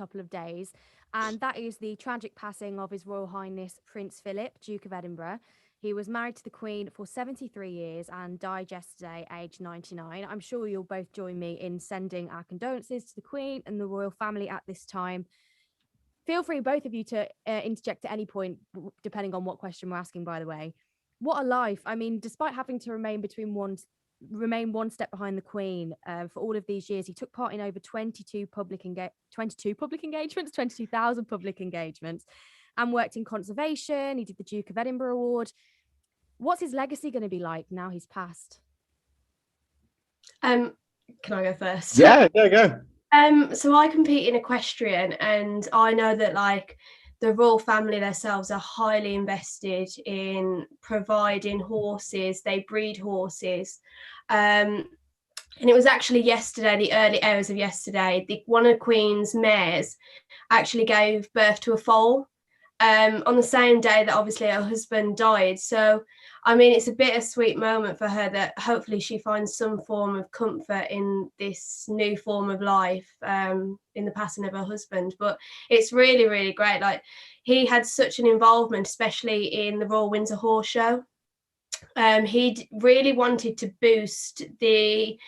couple of days, and that is the tragic passing of His Royal Highness Prince Philip, Duke of Edinburgh. He was married to the Queen for 73 years and died yesterday, aged 99. I'm sure you'll both join me in sending our condolences to the Queen and the royal family at this time. Feel free, both of you, to interject at any point, depending on what question we're asking, by the way. What a life. I mean, despite having to remain one step behind the Queen for all of these years, he took part in over 22,000 public engagements, and worked in conservation. He did the Duke of Edinburgh Award. What's his legacy going to be like now he's passed? Can I go first? Yeah, go. So I compete in equestrian, and I know that like the royal family themselves are highly invested in providing horses. They breed horses. And it was actually yesterday, the early hours of yesterday, one of the Queen's mares actually gave birth to a foal on the same day that obviously her husband died. So, I mean, it's a bittersweet moment for her that hopefully she finds some form of comfort in this new form of life in the passing of her husband. But it's really, really great. Like, he had such an involvement, especially in the Royal Windsor Horse Show. He really wanted to boost the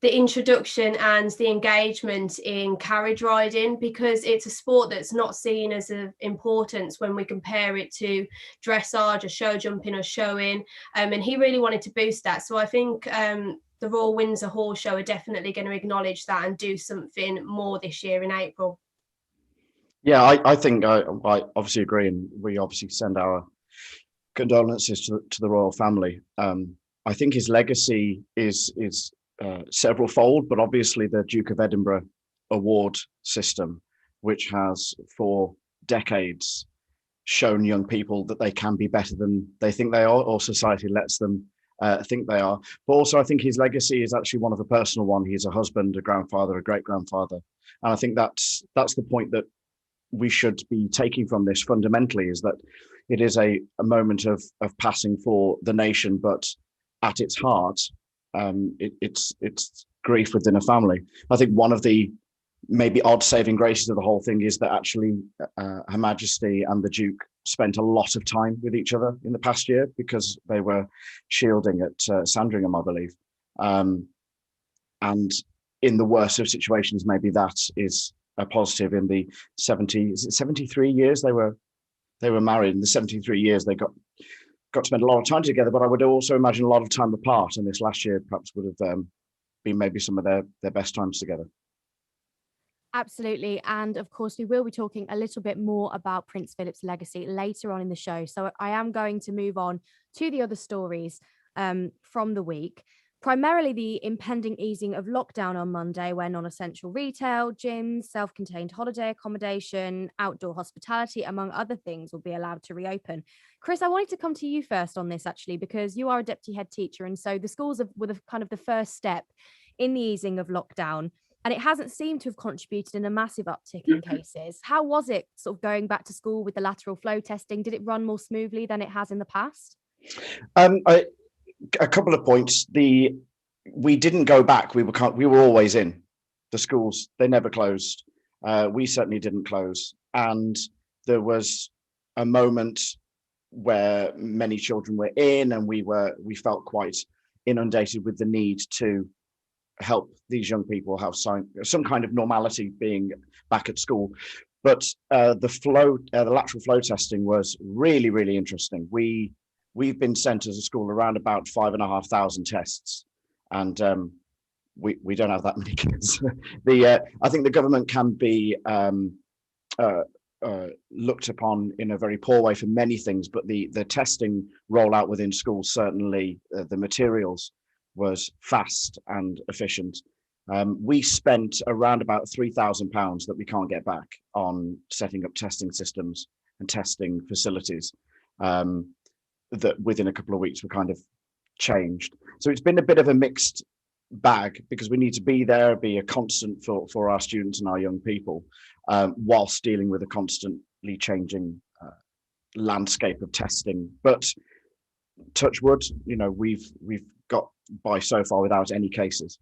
introduction and the engagement in carriage riding, because it's a sport that's not seen as of importance when we compare it to dressage or show jumping or showing, and he really wanted to boost that. So I think the Royal Windsor Horse Show are definitely going to acknowledge that and do something more this year in April. Yeah, I think I obviously agree, and we obviously send our condolences to the royal family. I think his legacy is several-fold, but obviously the Duke of Edinburgh award system, which has for decades shown young people that they can be better than they think they are, or society lets them think they are. But also I think his legacy is actually one of a personal one. He's a husband, a grandfather, a great-grandfather. And I think that's the point that we should be taking from this fundamentally, is that it is a moment of passing for the nation, but at its heart, it's grief within a family. I think one of the maybe odd saving graces of the whole thing is that actually Her Majesty and the Duke spent a lot of time with each other in the past year, because they were shielding at Sandringham, I believe. And in the worst of situations, maybe that is a positive. In the 73 years they were married. In the 73 years they got to spend a lot of time together, but I would also imagine a lot of time apart, and this last year perhaps would have been maybe some of their best times together. Absolutely. And of course, we will be talking a little bit more about Prince Philip's legacy later on in the show. So I am going to move on to the other stories from the week. Primarily the impending easing of lockdown on Monday, where non-essential retail, gyms, self-contained holiday accommodation, outdoor hospitality, among other things, will be allowed to reopen. Chris, I wanted to come to you first on this, actually, because you are a deputy head teacher. And so the schools were kind of the first step in the easing of lockdown. And it hasn't seemed to have contributed in a massive uptick in cases. How was it sort of going back to school with the lateral flow testing? Did it run more smoothly than it has in the past? A couple of points. We didn't go back. We were always in the schools. They never closed. We certainly didn't close. And there was a moment where many children were in, and we felt quite inundated with the need to help these young people have some kind of normality being back at school. But the lateral flow testing was really, really interesting. We've been sent as a school around about 5,500 tests, and we don't have that many kids. I think the government can be looked upon in a very poor way for many things, but the testing rollout within schools, certainly the materials, was fast and efficient. We spent around about £3,000 that we can't get back on setting up testing systems and testing facilities. That within a couple of weeks were kind of changed. So it's been a bit of a mixed bag, because we need to be there, be a constant for our students and our young people, whilst dealing with a constantly changing landscape of testing. But touch wood, we've got by so far without any cases.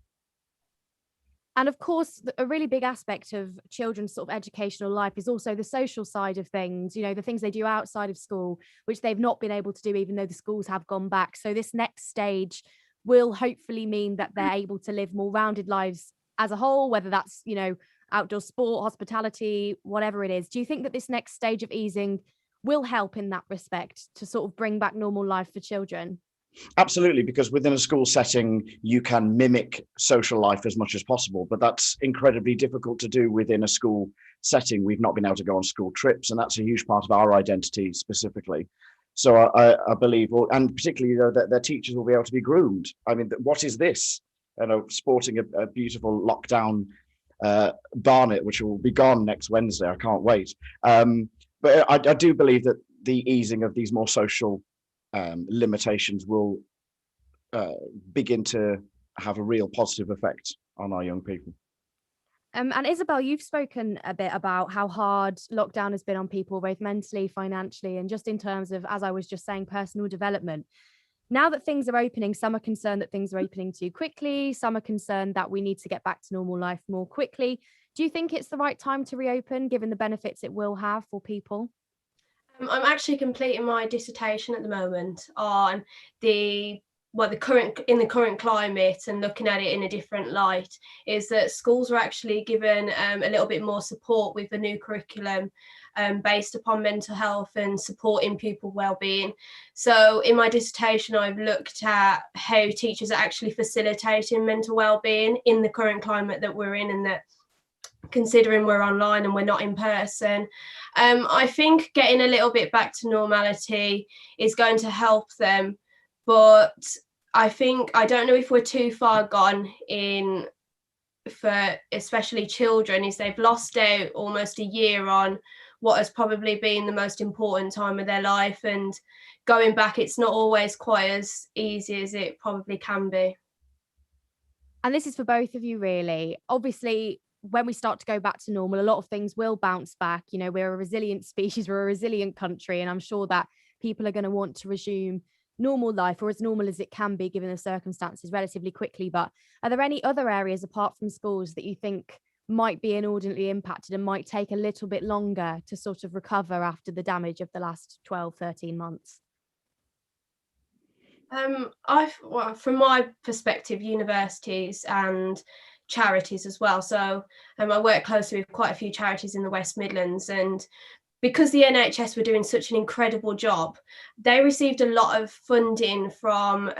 And of course, a really big aspect of children's sort of educational life is also the social side of things, you know, the things they do outside of school, which they've not been able to do, even though the schools have gone back. So this next stage will hopefully mean that they're able to live more rounded lives as a whole, whether that's, you know, outdoor sport, hospitality, whatever it is. Do you think that this next stage of easing will help in that respect to sort of bring back normal life for children? Absolutely, because within a school setting, you can mimic social life as much as possible, but that's incredibly difficult to do within a school setting. We've not been able to go on school trips, and that's a huge part of our identity specifically. So I believe, and particularly, you know, that their teachers will be able to be groomed. I mean, what is this? You know, sporting a beautiful lockdown Barnet, which will be gone next Wednesday. I can't wait. But I do believe that the easing of these more social limitations will begin to have a real positive effect on our young people. And Isabel, you've spoken a bit about how hard lockdown has been on people, both mentally, financially, and just in terms of, as I was just saying, personal development. Now that things are opening, some are concerned that things are opening too quickly. Some are concerned that we need to get back to normal life more quickly. Do you think it's the right time to reopen, given the benefits it will have for people? I'm actually completing my dissertation at the moment on the current climate, and looking at it in a different light, is that schools are actually given a little bit more support with the new curriculum based upon mental health and supporting pupil well-being. So in my dissertation, I've looked at how teachers are actually facilitating mental well-being in the current climate that we're in, and that, considering we're online and we're not in person, I think getting a little bit back to normality is going to help them. But I don't know if we're too far gone in, for especially children, is they've lost out almost a year on what has probably been the most important time of their life, and going back, it's not always quite as easy as it probably can be. And this is for both of you, really. Obviously, when we start to go back to normal, a lot of things will bounce back. You know, we're a resilient species, we're a resilient country, and I'm sure that people are going to want to resume normal life, or as normal as it can be given the circumstances, relatively quickly. But are there any other areas apart from schools that you think might be inordinately impacted and might take a little bit longer to sort of recover after the damage of the last 12, 13 months? Well, from my perspective, universities and charities as well. So I work closely with quite a few charities in the West Midlands, and because the NHS were doing such an incredible job, they received a lot of funding from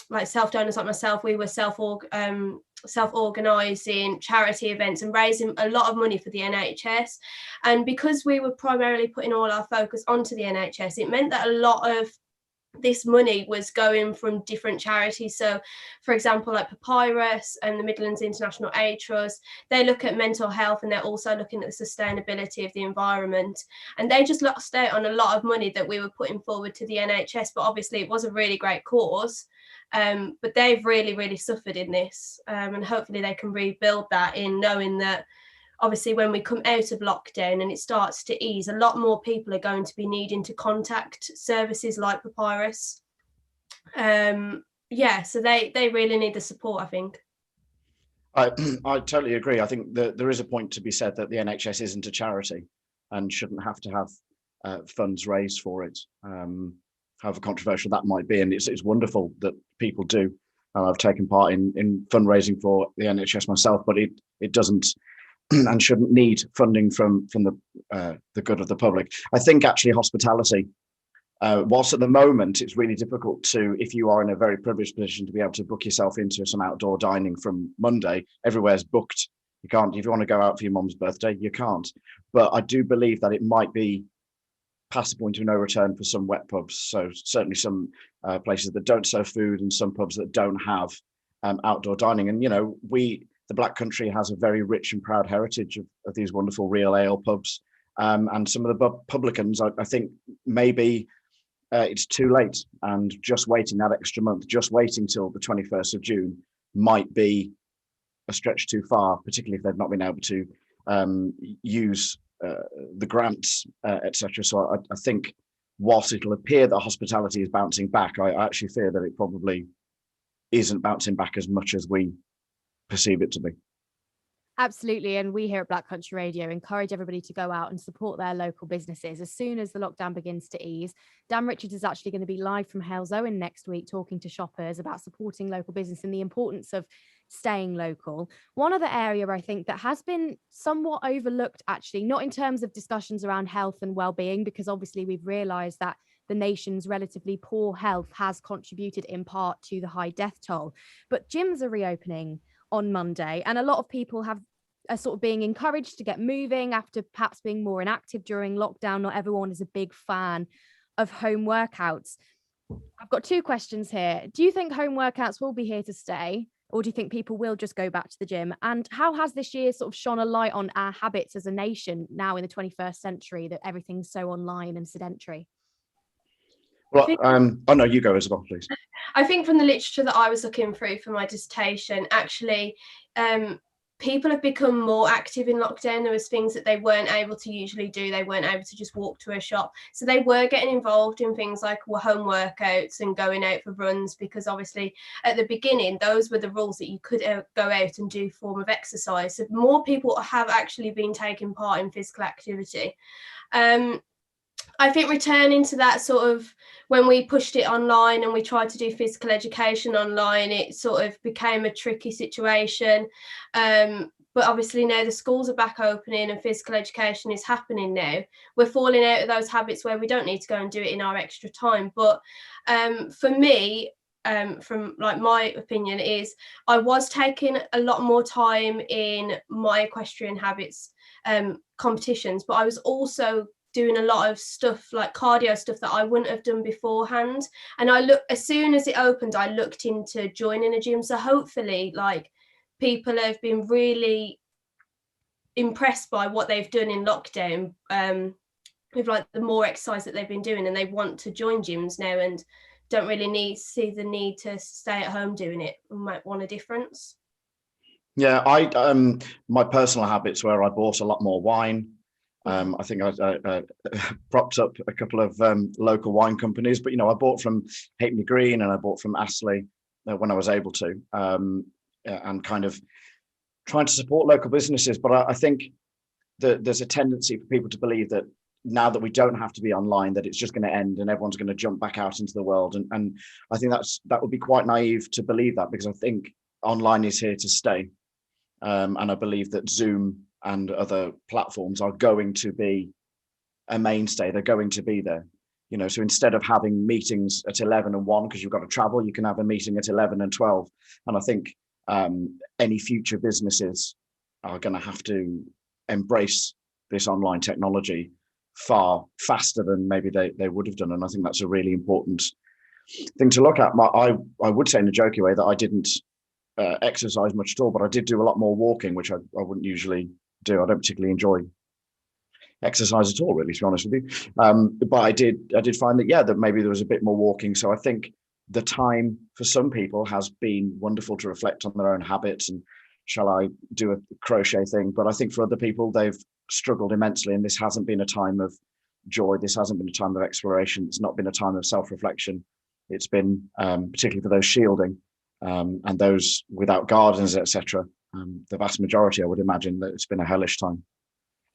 like self-donors like myself. We were self-organising charity events and raising a lot of money for the NHS. And because we were primarily putting all our focus onto the NHS, it meant that a lot of this money was going from different charities. So for example, like Papyrus and the Midlands International Aid Trust, they look at mental health, and they're also looking at the sustainability of the environment, and they just lost out on a lot of money that we were putting forward to the NHS. But obviously it was a really great cause, but they've really suffered in this, and hopefully they can rebuild that, in knowing that obviously when we come out of lockdown and it starts to ease, a lot more people are going to be needing to contact services like Papyrus. So they really need the support, I think. I totally agree. I think that there is a point to be said that the NHS isn't a charity and shouldn't have to have funds raised for it, however controversial that might be. And it's wonderful that people do. I've taken part in fundraising for the NHS myself, but it doesn't and shouldn't need funding from the good of the public. I think actually hospitality, whilst at the moment it's really difficult to, if you are in a very privileged position, to be able to book yourself into some outdoor dining from Monday, everywhere's booked. You can't, if you want to go out for your mum's birthday, you can't. But I do believe that it might be past the point of no return for some wet pubs. So certainly some places that don't serve food, and some pubs that don't have outdoor dining. And, you know, the Black Country has a very rich and proud heritage of these wonderful real ale pubs. And some of the publicans, I think maybe it's too late, and just waiting that extra month, just waiting till the 21st of June might be a stretch too far, particularly if they've not been able to use the grants, etc. So I think whilst it'll appear that hospitality is bouncing back, I actually fear that it probably isn't bouncing back as much as we perceive it to be. Absolutely. And we here at Black Country Radio encourage everybody to go out and support their local businesses as soon as the lockdown begins to ease. Dan Richards is actually going to be live from Hales Owen next week talking to shoppers about supporting local business and the importance of staying local. One other area I think that has been somewhat overlooked, actually, not in terms of discussions around health and well-being, because obviously we've realised that the nation's relatively poor health has contributed in part to the high death toll. But gyms are reopening on Monday, and a lot of people are sort of being encouraged to get moving after perhaps being more inactive during lockdown. Not everyone is a big fan of home workouts. I've got two questions here. Do you think home workouts will be here to stay, or do you think people will just go back to the gym? And how has this year sort of shone a light on our habits as a nation now in the 21st century that everything's so online and sedentary? Well, oh no, you go, Isabel, please. I think from the literature that I was looking through for my dissertation, actually, people have become more active in lockdown. There was things that they weren't able to usually do. They weren't able to just walk to a shop. So they were getting involved in things like home workouts and going out for runs, because obviously at the beginning, those were the rules that you could go out and do form of exercise. So more people have actually been taking part in physical activity. I think returning to that sort of, when we pushed it online and we tried to do physical education online, it sort of became a tricky situation. But obviously now the schools are back opening and physical education is happening now. We're falling out of those habits where we don't need to go and do it in our extra time. But for me, from like my opinion is, I was taking a lot more time in my equestrian habits competitions, but I was also doing a lot of stuff like cardio stuff that I wouldn't have done beforehand. And as soon as it opened, I looked into joining a gym. So hopefully, like, people have been really impressed by what they've done in lockdown, with like the more exercise that they've been doing, and they want to join gyms now and don't really see the need to stay at home doing it and might want a difference. Yeah, my personal habits were I bought a lot more wine. I think I propped up a couple of local wine companies, but I bought from Halfpenny Green and I bought from Astley when I was able to, and kind of trying to support local businesses. But I think that there's a tendency for people to believe that now that we don't have to be online, that it's just going to end and everyone's going to jump back out into the world. And I think that would be quite naive to believe that, because I think online is here to stay. And I believe that Zoom and other platforms are going to be a mainstay. They're going to be there. So instead of having meetings at 11 and 1 because you've got to travel, you can have a meeting at 11 and 12. And I think any future businesses are going to have to embrace this online technology far faster than maybe they would have done. And I think that's a really important thing to look at. I would say in a jokey way that I didn't exercise much at all, but I did do a lot more walking, which I wouldn't usually do. I don't particularly enjoy exercise at all, really, to be honest with you. But I did find that maybe there was a bit more walking. So I think the time for some people has been wonderful to reflect on their own habits and shall I do a crochet thing? But I think for other people, they've struggled immensely, and this hasn't been a time of joy. This hasn't been a time of exploration. It's not been a time of self-reflection. It's been, particularly for those shielding and those without gardens, etc. The vast majority, I would imagine, that it's been a hellish time.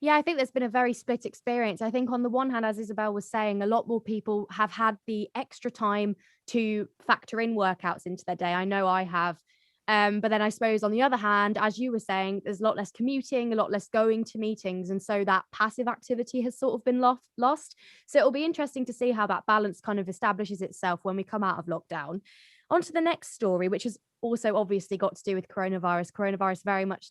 Yeah, I think there's been a very split experience. I think on the one hand, as Isabel was saying, a lot more people have had the extra time to factor in workouts into their day. I know I have. But then I suppose on the other hand, as you were saying, there's a lot less commuting, a lot less going to meetings. And so that passive activity has sort of been lost. So it'll be interesting to see how that balance kind of establishes itself when we come out of lockdown. On to the next story, which has also obviously got to do with coronavirus. Coronavirus very much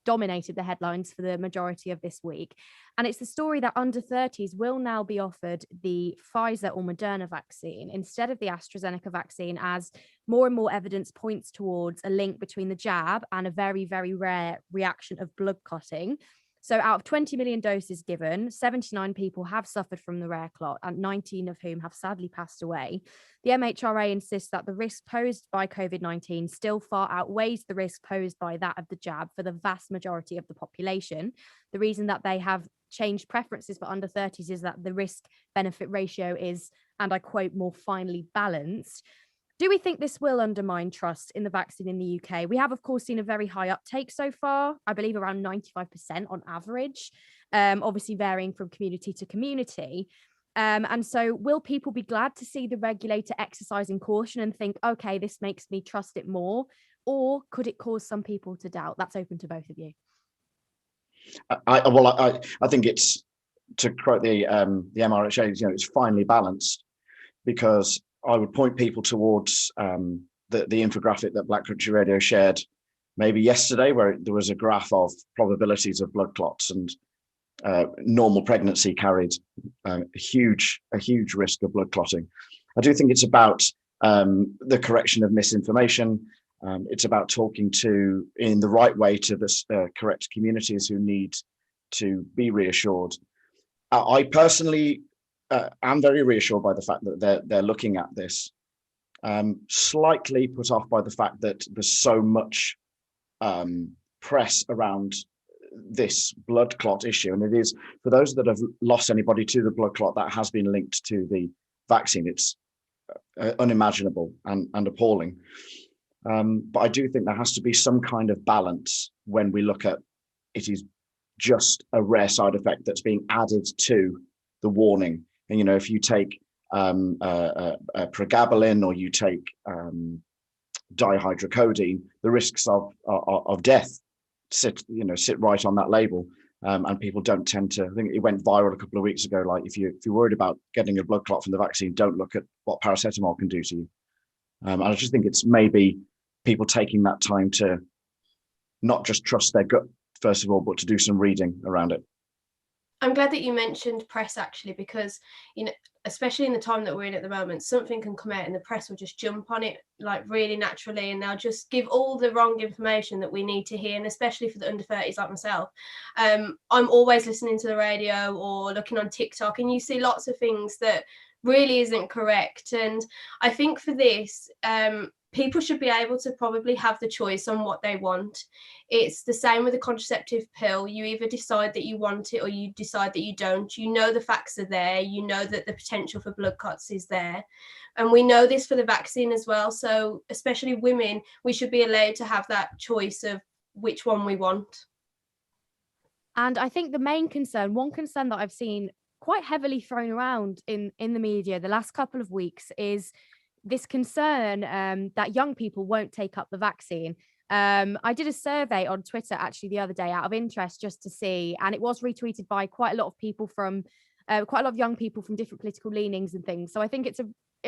dominated the headlines for the majority of this week. And it's the story that under 30s will now be offered the Pfizer or Moderna vaccine instead of the AstraZeneca vaccine, as more and more evidence points towards a link between the jab and a very, very rare reaction of blood clotting. So out of 20 million doses given, 79 people have suffered from the rare clot, and 19 of whom have sadly passed away. The MHRA insists that the risk posed by COVID-19 still far outweighs the risk posed by that of the jab for the vast majority of the population. The reason that they have changed preferences for under 30s is that the risk-benefit ratio is, and I quote, more finely balanced. Do we think this will undermine trust in the vaccine in the UK? We have, of course, seen a very high uptake so far, I believe around 95% on average, obviously varying from community to community. And so will people be glad to see the regulator exercising caution and think, okay, this makes me trust it more? Or could it cause some people to doubt? That's open to both of you. I think it's, to quote the MRHA, it's finely balanced, because I would point people towards the infographic that Black Country Radio shared maybe yesterday, where there was a graph of probabilities of blood clots, and normal pregnancy carried a huge risk of blood clotting. I do think it's about the correction of misinformation. It's about talking to in the right way to the correct communities who need to be reassured. I personally am very reassured by the fact that they're looking at this. Slightly put off by the fact that there's so much press around this blood clot issue, and it is, for those that have lost anybody to the blood clot, that has been linked to the vaccine. It's unimaginable and appalling. But I do think there has to be some kind of balance when we look at it is just a rare side effect that's being added to the warning. And if you take pregabalin, or you take dihydrocodone, the risks of death sit right on that label, and people don't tend to. I think it went viral a couple of weeks ago. Like, if you're worried about getting a blood clot from the vaccine, don't look at what paracetamol can do to you. And I just think it's maybe people taking that time to not just trust their gut first of all, but to do some reading around it. I'm glad that you mentioned press, actually, because, especially in the time that we're in at the moment, something can come out and the press will just jump on it like really naturally, and they'll just give all the wrong information that we need to hear. And especially for the under 30s like myself, I'm always listening to the radio or looking on TikTok, and you see lots of things that really isn't correct. And I think for this, people should be able to probably have the choice on what they want. It's the same with a contraceptive pill. You either decide that you want it or you decide that you don't. You know the facts are there. You know that the potential for blood clots is there. And we know this for the vaccine as well. So especially women, we should be allowed to have that choice of which one we want. And I think the main concern, one concern that I've seen quite heavily thrown around in the media the last couple of weeks, is this concern that young people won't take up the vaccine. I did a survey on Twitter actually the other day out of interest, just to see, and it was retweeted by quite a lot of people from quite a lot of young people from different political leanings and things. So I think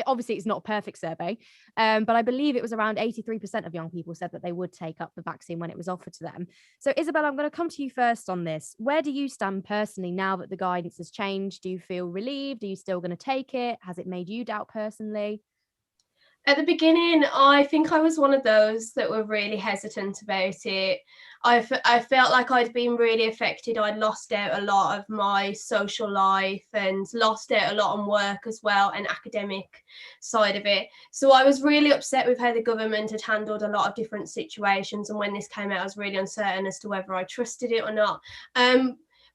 obviously it's not a perfect survey, but I believe it was around 83% of young people said that they would take up the vaccine when it was offered to them. So Isabel, I'm going to come to you first on this. Where do you stand personally now that the guidance has changed? Do you feel relieved? Are you still going to take it? Has it made you doubt personally? At the beginning, I think I was one of those that were really hesitant about it. I felt like I'd been really affected. I'd lost out a lot of my social life and lost out a lot on work as well, and academic side of it. So I was really upset with how the government had handled a lot of different situations. And when this came out, I was really uncertain as to whether I trusted it or not.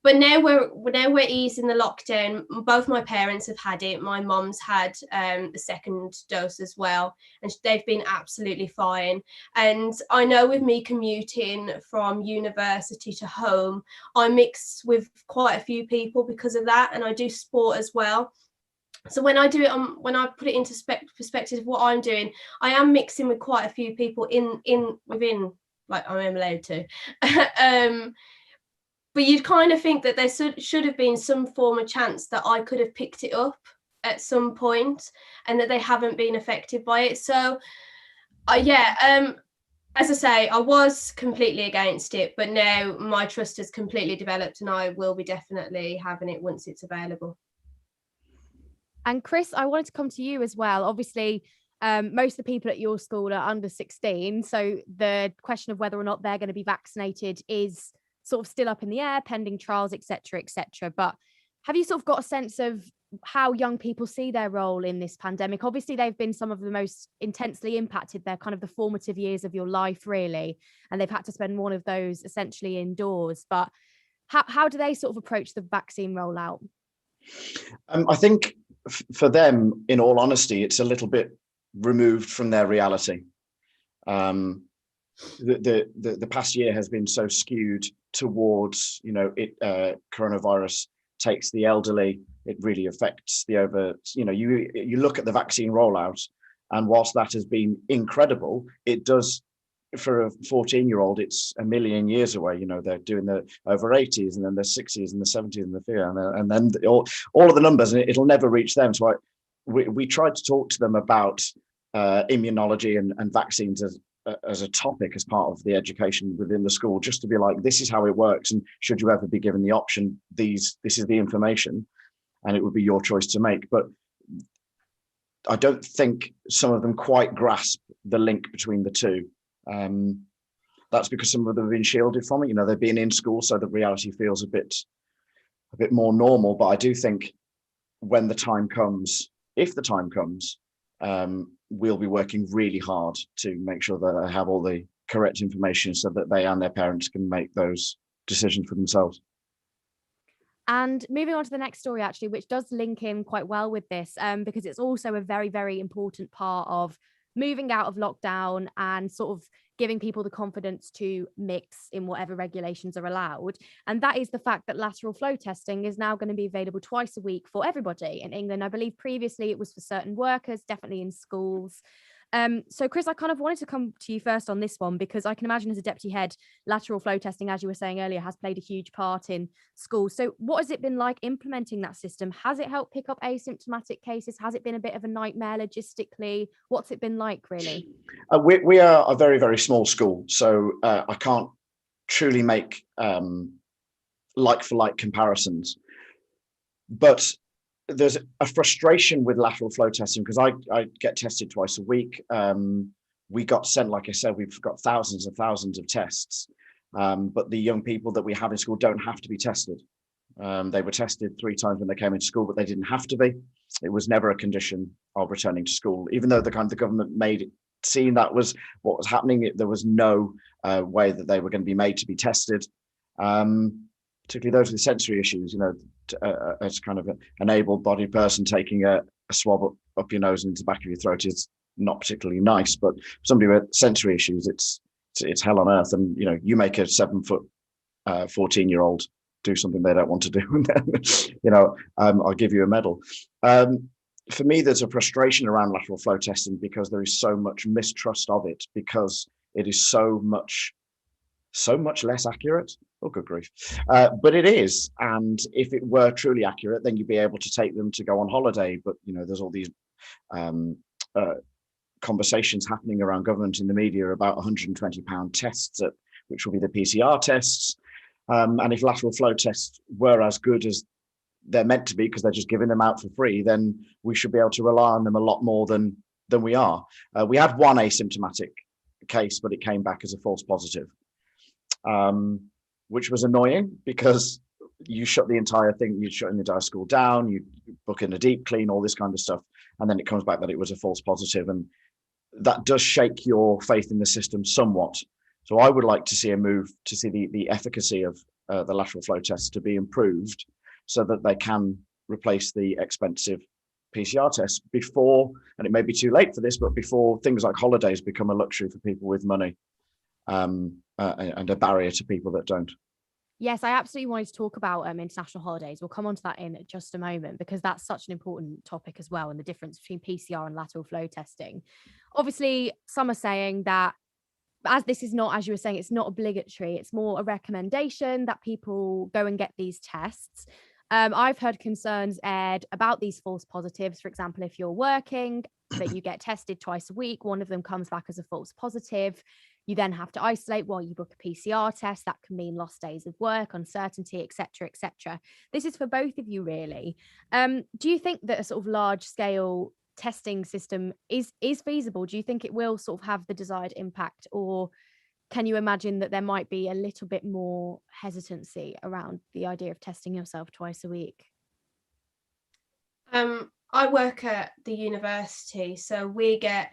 But now we're easing the lockdown. Both my parents have had it. My mum's had the second dose as well, and they've been absolutely fine. And I know with me commuting from university to home, I mix with quite a few people because of that, and I do sport as well. So when I do it when I put it into perspective of what I'm doing, I am mixing with quite a few people within, like, I am allowed to. But you'd kind of think that there should have been some form of chance that I could have picked it up at some point, and that they haven't been affected by it. So, as I say, I was completely against it, but now my trust has completely developed, and I will be definitely having it once it's available. And Chris, I wanted to come to you as well. Obviously, most of the people at your school are under 16, so the question of whether or not they're going to be vaccinated is sort of still up in the air, pending trials, etc., etc. But have you sort of got a sense of how young people see their role in this pandemic? Obviously, they've been some of the most intensely impacted. They're kind of the formative years of your life, really, and they've had to spend one of those essentially indoors. But how do they sort of approach the vaccine rollout? I think for them, in all honesty, it's a little bit removed from their reality. The past year has been so skewed towards, coronavirus takes the elderly. It really affects you look at the vaccine rollout, and whilst that has been incredible, it does, for a 14-year-old, it's a million years away. They're doing the over 80s, and then the 60s and the 70s and and then all of the numbers, and it'll never reach them. So we tried to talk to them about immunology and vaccines as a topic, as part of the education within the school, just to be like, this is how it works, and should you ever be given the option, this is the information, and it would be your choice to make. But I don't think some of them quite grasp the link between the two. That's because some of them have been shielded from it. They've been in school, so the reality feels a bit more normal. But I do think when the time comes, if the time comes, we'll be working really hard to make sure that they have all the correct information, so that they and their parents can make those decisions for themselves. And moving on to the next story, actually, which does link in quite well with this, because it's also a very, very important part of moving out of lockdown and sort of giving people the confidence to mix in whatever regulations are allowed. And that is the fact that lateral flow testing is now going to be available twice a week for everybody in England. I believe previously it was for certain workers, definitely in schools. So Chris, I kind of wanted to come to you first on this one, because I can imagine as a deputy head, lateral flow testing, as you were saying earlier, has played a huge part in schools. So what has it been like implementing that system? Has it helped pick up asymptomatic cases? Has it been a bit of a nightmare logistically? What's it been like, really? We are a very, very small school, so I can't truly make like for like comparisons. But there's a frustration with lateral flow testing, because I get tested twice a week. We got sent, like I said, we've got thousands and thousands of tests, but the young people that we have in school don't have to be tested. They were tested 3 times when they came into school, but they didn't have to be. It was never a condition of returning to school, even though the government made it seem that was what was happening. There was no way that they were going to be made to be tested. Particularly those with sensory issues, as kind of an able-bodied person, taking a swab up your nose and into the back of your throat is not particularly nice. But for somebody with sensory issues, it's hell on earth. And you make a 7-foot 14-year-old do something they don't want to do, and then I'll give you a medal. For me, there's a frustration around lateral flow testing, because there is so much mistrust of it, because it is so much less accurate. Oh, good grief. But it is. And if it were truly accurate, then you'd be able to take them to go on holiday. But, there's all these conversations happening around government in the media about £120 tests, which will be the PCR tests. And if lateral flow tests were as good as they're meant to be, because they're just giving them out for free, then we should be able to rely on them a lot more than we are. We had one asymptomatic case, but it came back as a false positive. Which was annoying, because you shut the entire thing, you shut the entire school down, you book in a deep clean, all this kind of stuff, and then it comes back that it was a false positive, and that does shake your faith in the system somewhat. So I would like to see a move to see the efficacy of the lateral flow tests to be improved, so that they can replace the expensive PCR tests before, and it may be too late for this, but before things like holidays become a luxury for people with money. And a barrier to people that don't. Yes, I absolutely wanted to talk about international holidays. We'll come on to that in just a moment, because that's such an important topic as well, and the difference between PCR and lateral flow testing. Obviously, some are saying that, as this is not, as you were saying, it's not obligatory, it's more a recommendation that people go and get these tests. I've heard concerns aired about these false positives. For example, if you're working, that you get tested twice a week, one of them comes back as a false positive. You then have to isolate while you book a PCR test. That can mean lost days of work, uncertainty, etc., etc. This is for both of you, really. Do you think that a sort of large scale testing system is feasible? Do you think it will sort of have the desired impact, or can you imagine that there might be a little bit more hesitancy around the idea of testing yourself twice a week? I work at the university, so we get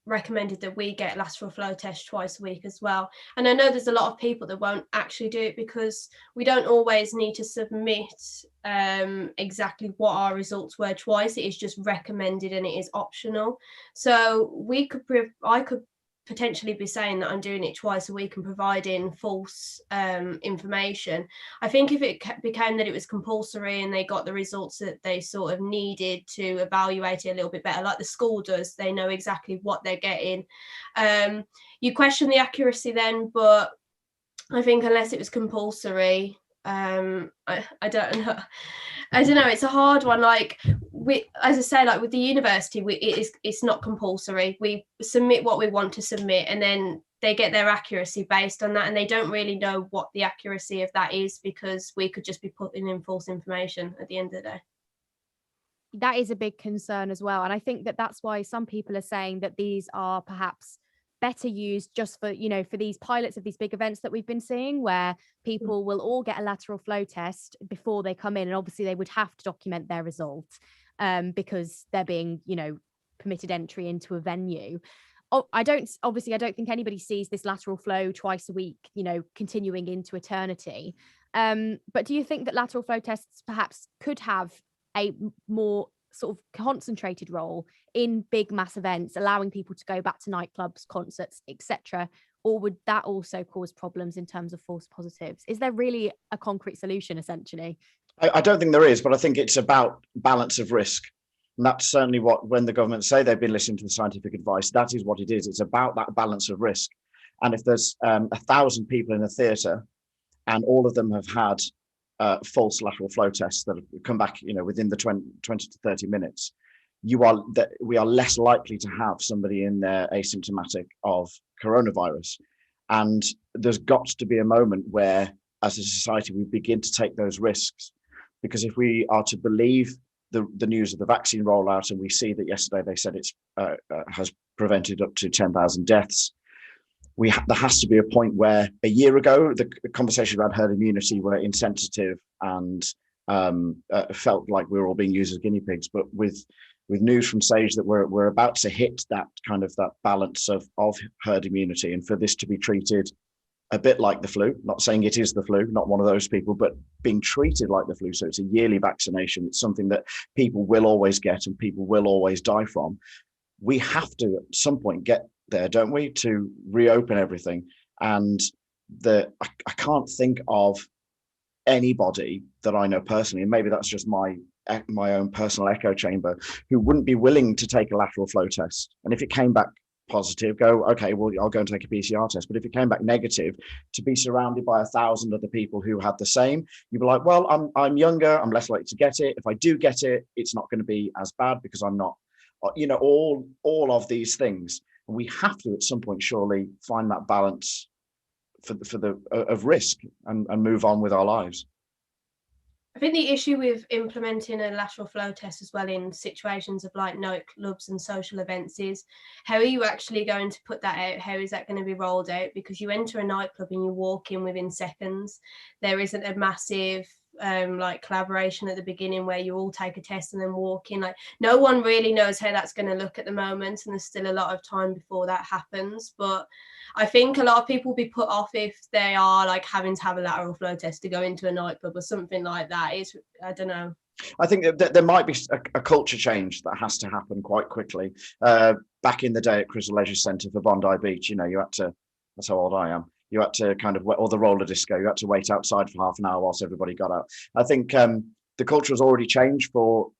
recommended that we get lateral flow tests twice a week as well. And I know there's a lot of people that won't actually do it because we don't always need to submit exactly what our results were twice. It is just recommended and it is optional. So I could potentially be saying that I'm doing it twice a week and providing false information. I think if it became that it was compulsory and they got the results that they sort of needed to evaluate it a little bit better, like the school does, they know exactly what they're getting. You question the accuracy then, but I think unless it was compulsory, I don't know. I don't know. It's a hard one. Like as I say, like with the university, it's not compulsory. We submit what we want to submit, and then they get their accuracy based on that, and they don't really know what the accuracy of that is because we could just be putting in false information at the end of the day. That is a big concern as well, and I think that that's why some people are saying that these are perhaps better used just for, you know, for these pilots of these big events that we've been seeing, where people will all get a lateral flow test before they come in, and obviously they would have to document their results because they're being, you know, permitted entry into a venue. I don't think anybody sees this lateral flow twice a week, you know, continuing into eternity. But do you think that lateral flow tests perhaps could have a more sort of concentrated role in big mass events, allowing people to go back to nightclubs, concerts, etc.? Or would that also cause problems in terms of false positives? Is there really a concrete solution, essentially? I don't think there is, but I think it's about balance of risk. And that's certainly what, when the government say they've been listening to the scientific advice, that is what it is. It's about that balance of risk. And if there's 1,000 people in a theatre and all of them have had false lateral flow tests that have come back, you know, within the 20 to 30 minutes, we are less likely to have somebody in there asymptomatic of coronavirus. And there's got to be a moment where, as a society, we begin to take those risks. Because if we are to believe the news of the vaccine rollout, and we see that yesterday they said it's has prevented up to 10,000 deaths, there has to be a point where a year ago, the conversation about herd immunity were insensitive and felt like we were all being used as guinea pigs. But with news from Sage that we're about to hit that kind of that balance of herd immunity, and for this to be treated a bit like the flu, not saying it is the flu, not one of those people, but being treated like the flu. So it's a yearly vaccination. It's something that people will always get and people will always die from. We have to at some point get there, don't we, to reopen everything. And I can't think of anybody that I know personally, and maybe that's just my own personal echo chamber, who wouldn't be willing to take a lateral flow test. And if it came back positive, go, okay, well, I'll go and take a PCR test. But if it came back negative, to be surrounded by 1,000 other people who had the same, you'd be like, well, I'm younger, I'm less likely to get it. If I do get it, it's not going to be as bad because I'm not, you know, all of these things. We have to at some point surely find that balance of risk and move on with our lives. I think the issue with implementing a lateral flow test as well in situations of like nightclubs and social events is, how are you actually going to put that out? How is that going to be rolled out? Because you enter a nightclub and you walk in within seconds. There isn't a massive like collaboration at the beginning where you all take a test and then walk in. Like, no one really knows how that's going to look at the moment, and there's still a lot of time before that happens. But I think a lot of people will be put off if they are like having to have a lateral flow test to go into a nightclub or something like that. I don't know. I think that there might be a culture change that has to happen quite quickly. Back in the day at Crystal Leisure Centre for Bondi Beach, you know, you had to, that's how old I am, you had to kind of, or the roller disco, you had to wait outside for half an hour whilst everybody got out. I think the culture has already changed for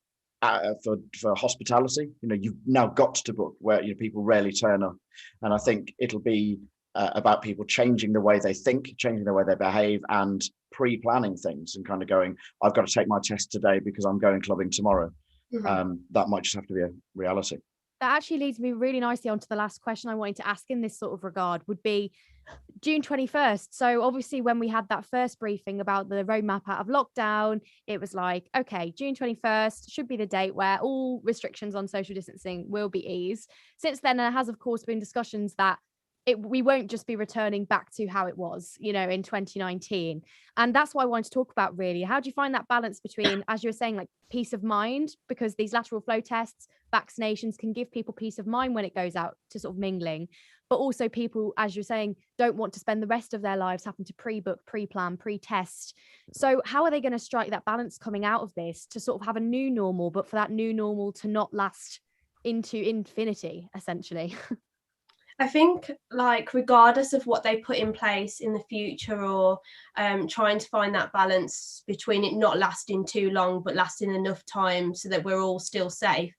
hospitality. You know, you've now got to book, where, you know, people rarely turn up. And I think it'll be about people changing the way they think, changing the way they behave, and pre-planning things and kind of going, I've got to take my test today because I'm going clubbing tomorrow. Mm-hmm. That might just have to be a reality. That actually leads me really nicely onto the last question I wanted to ask in this sort of regard, would be June 21st. So obviously when we had that first briefing about the roadmap out of lockdown, it was like, okay, June 21st should be the date where all restrictions on social distancing will be eased. Since then, there has, of course, been discussions that we won't just be returning back to how it was, you know, in 2019. And that's why I wanted to talk about, really. How do you find that balance between, as you were saying, like peace of mind, because these lateral flow tests, vaccinations can give people peace of mind when it goes out to sort of mingling, but also people, as you're saying, don't want to spend the rest of their lives having to pre-book, pre-plan, pre-test. So how are they going to strike that balance coming out of this to sort of have a new normal, but for that new normal to not last into infinity, essentially? I think, like, regardless of what they put in place in the future, or trying to find that balance between it not lasting too long but lasting enough time so that we're all still safe.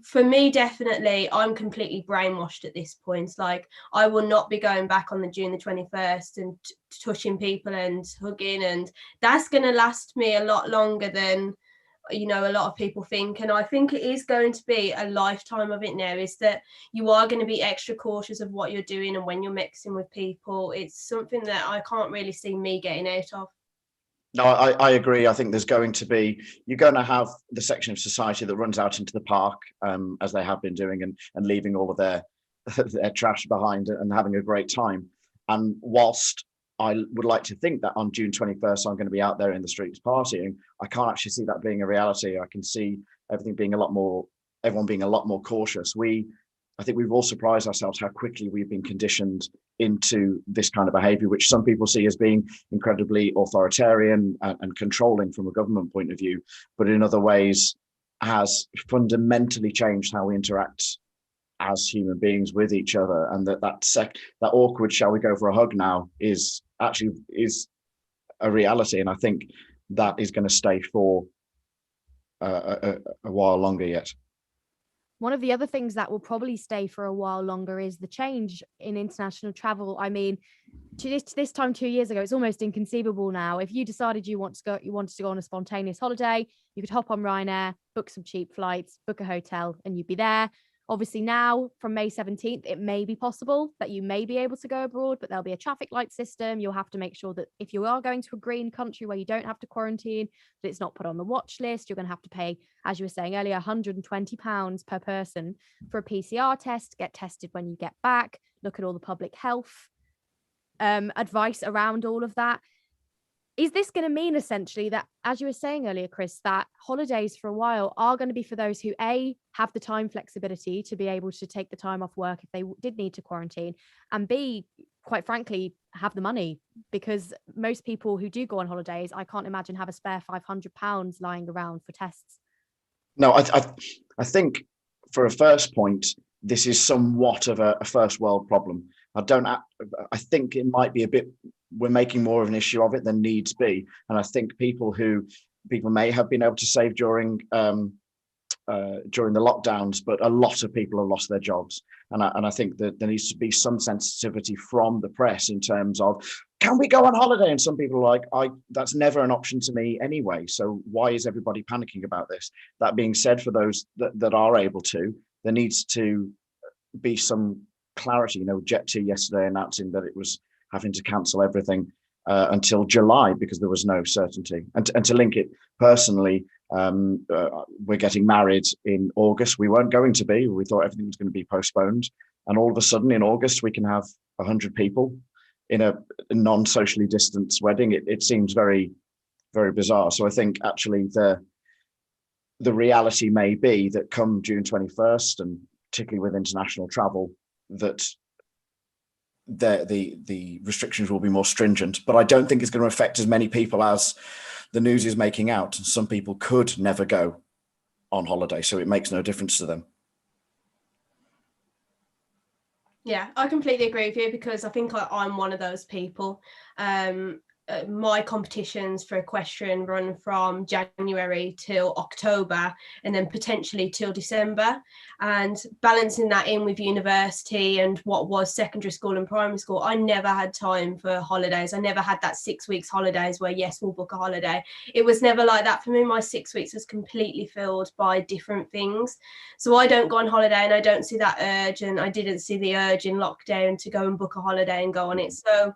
For me, definitely, I'm completely brainwashed at this point. Like, I will not be going back on the June the 21st and touching people and hugging, and that's going to last me a lot longer than, you know, a lot of people think. And I think it is going to be a lifetime of it now, is that you are going to be extra cautious of what you're doing and when you're mixing with people. It's something that I can't really see me getting out of. No, I agree. I think there's going to be, you're going to have the section of society that runs out into the park, as they have been doing, and leaving all of their trash behind and having a great time. And whilst I would like to think that on June 21st, I'm going to be out there in the streets partying, I can't actually see that being a reality. I can see everyone being a lot more cautious. I think we've all surprised ourselves how quickly we've been conditioned into this kind of behavior, which some people see as being incredibly authoritarian and controlling from a government point of view, but in other ways has fundamentally changed how we interact as human beings with each other. And that awkward, shall we go for a hug now, is a reality. And I think that is going to stay for a while longer yet. One of the other things that will probably stay for a while longer is the change in international travel. I mean, to this time 2 years ago, it's almost inconceivable now. If you decided you wanted to go on a spontaneous holiday, you could hop on Ryanair, book some cheap flights, book a hotel, and you'd be there. Obviously now, from May 17th, it may be possible that you may be able to go abroad, but there'll be a traffic light system. You'll have to make sure that if you are going to a green country where you don't have to quarantine, that it's not put on the watch list. You're going to have to pay, as you were saying earlier, £120 per person for a PCR test, get tested when you get back, look at all the public health advice around all of that. Is this going to mean essentially that, as you were saying earlier, Chris, that holidays for a while are going to be for those who A, have the time flexibility to be able to take the time off work if they did need to quarantine, and B, quite frankly, have the money? Because most people who do go on holidays, I can't imagine have a spare £500 lying around for tests. No, I think for a first point, this is somewhat of a first world problem. I think it might be we're making more of an issue of it than needs be. And I think people may have been able to save during the lockdowns, but a lot of people have lost their jobs. And I think that there needs to be some sensitivity from the press in terms of, can we go on holiday? And some people are like, that's never an option to me anyway. So why is everybody panicking about this? That being said, for those that are able to, there needs to be some clarity. You know, Jet2 yesterday announcing that it was having to cancel everything until July because there was no certainty. And to link it personally, we're getting married in August. We weren't going to be. We thought everything was going to be postponed. And all of a sudden in August, we can have 100 people in a non-socially distanced wedding. It seems very, very bizarre. So I think actually the reality may be that come June 21st, and particularly with international travel, that the restrictions will be more stringent. But I don't think it's going to affect as many people as the news is making out. Some people could never go on holiday, so it makes no difference to them. Yeah, I completely agree with you, because I think I'm one of those people. My competitions for equestrian run from January till October, and then potentially till December, and balancing that in with university and what was secondary school and primary school, I never had time for holidays. I never had that 6 weeks holidays where, yes, we'll book a holiday. It was never like that for me. My 6 weeks was completely filled by different things. So I don't go on holiday, and I don't see that urge, and I didn't see the urge in lockdown to go and book a holiday and go on it. So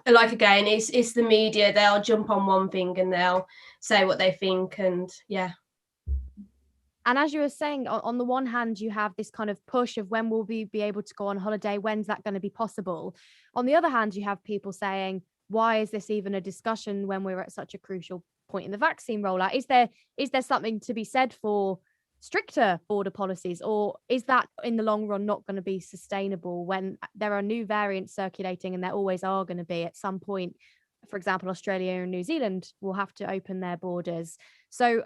like, again, it's the media. They'll jump on one thing and they'll say what they think, and yeah. And as you were saying, on the one hand, you have this kind of push of when will we be able to go on holiday? When's that going to be possible? On the other hand, you have people saying, why is this even a discussion when we're at such a crucial point in the vaccine rollout? Is there something to be said for stricter border policies, or is that in the long run not going to be sustainable when there are new variants circulating, and there always are going to be at some point? For example, Australia and New Zealand will have to open their borders. So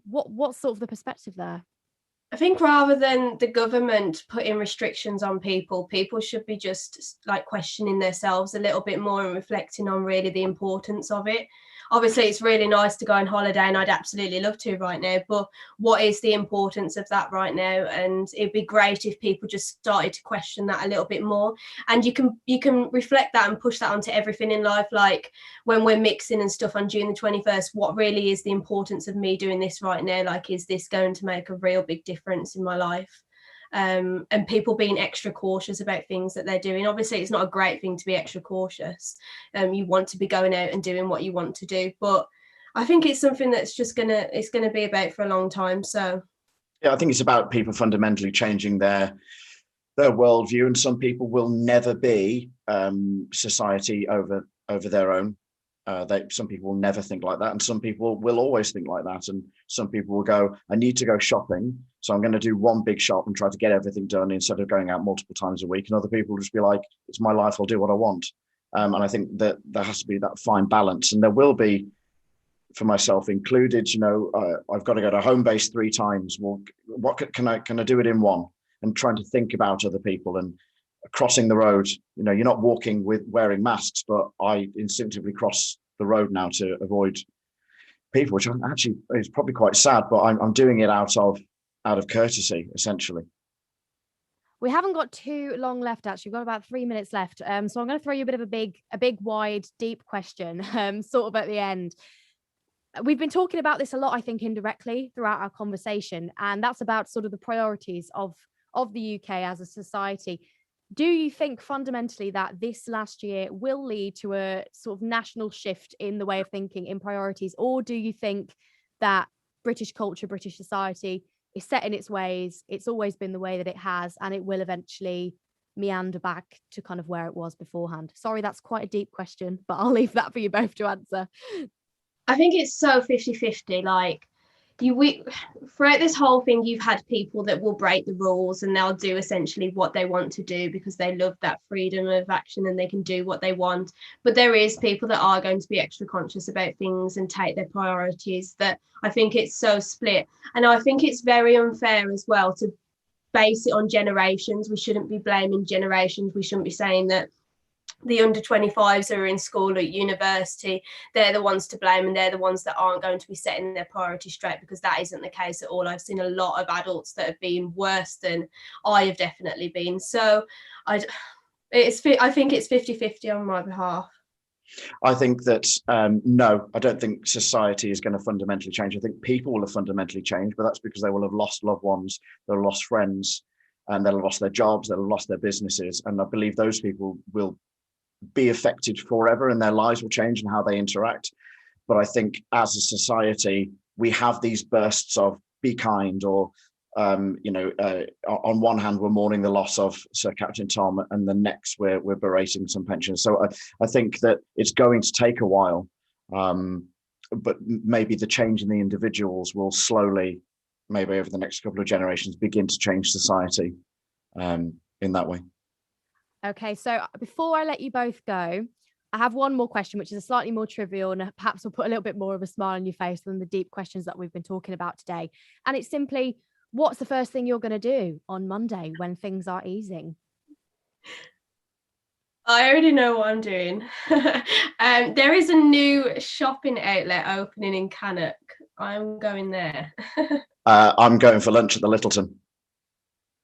what's sort of the perspective there? I think rather than the government putting restrictions on people, people should be just like questioning themselves a little bit more and reflecting on really the importance of it. Obviously, it's really nice to go on holiday, and I'd absolutely love to right now, but what is the importance of that right now? And it'd be great if people just started to question that a little bit more. And you can reflect that and push that onto everything in life. Like when we're mixing and stuff on June the 21st, what really is the importance of me doing this right now? Like, is this going to make a real big difference in my life? And people being extra cautious about things that they're doing. Obviously, it's not a great thing to be extra cautious. You want to be going out and doing what you want to do, but I think it's something that's just it's gonna be about for a long time. So yeah, I think it's about people fundamentally changing their worldview, and some people will never be society over their own. Some people will never think like that, and some people will always think like that. And some people will go, I need to go shopping, so I'm going to do one big shop and try to get everything done instead of going out multiple times a week. And other people will just be like, it's my life, I'll do what I want. And I think that there has to be that fine balance, and there will be, for myself included, I've got to go to home base 3 times. Well, what can I do it in one? And trying to think about other people and crossing the road. You're not walking with wearing masks, but I instinctively cross the road now to avoid people, which actually is probably quite sad, but I'm doing it out of courtesy, essentially. We haven't got too long left, actually. We've got about 3 minutes left. So I'm going to throw you a bit of a big, wide, deep question, sort of at the end. We've been talking about this a lot, I think, indirectly throughout our conversation, and that's about sort of the priorities of the UK as a society. Do you think fundamentally that this last year will lead to a sort of national shift in the way of thinking, in priorities, or do you think that British culture, British society is set in its ways, it's always been the way that it has, and it will eventually meander back to kind of where it was beforehand? Sorry, that's quite a deep question, but I'll leave that for you both to answer. I think it's so 50-50. Like throughout this whole thing, you've had people that will break the rules and they'll do essentially what they want to do because they love that freedom of action and they can do what they want. But there is people that are going to be extra conscious about things and take their priorities. That I think it's so split. And I think it's very unfair as well to base it on generations. We shouldn't be blaming generations. We shouldn't be saying that the under 25s who are in school or university, they're the ones to blame and they're the ones that aren't going to be setting their priorities straight, because that isn't the case at all. I've seen a lot of adults that have been worse than I have definitely been. So I think it's 50-50 on my behalf. I think that, no, I don't think society is going to fundamentally change. I think people will have fundamentally changed, but that's because they will have lost loved ones, they'll have lost friends, and they'll have lost their jobs, they'll have lost their businesses. And I believe those people will be affected forever and their lives will change and how they interact. But I think as a society, we have these bursts of be kind, or on one hand, we're mourning the loss of Sir Captain Tom, and the next we're berating some pensioners. So I think that it's going to take a while, but maybe the change in the individuals will slowly, maybe over the next couple of generations, begin to change society in that way. Okay, so before I let you both go, I have one more question, which is a slightly more trivial and perhaps will put a little bit more of a smile on your face than the deep questions that we've been talking about today. And it's simply, what's the first thing you're going to do on Monday when things are easing? I already know what I'm doing. There is a new shopping outlet opening in Cannock. I'm going there. I'm going for lunch at the Littleton.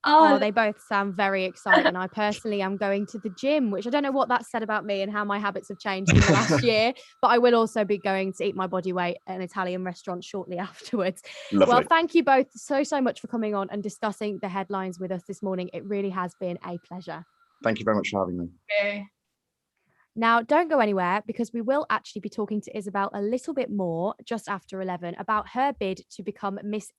Oh, they both sound very exciting. I personally am going to the gym, which I don't know what that said about me and how my habits have changed in the last year, but I will also be going to eat my body weight at an Italian restaurant shortly afterwards. Lovely. Well, thank you both so much for coming on and discussing the headlines with us this morning. It really has been a pleasure. Thank you very much for having me. Okay. Now, don't go anywhere, because we will actually be talking to Isabel a little bit more just after 11 about her bid to become Miss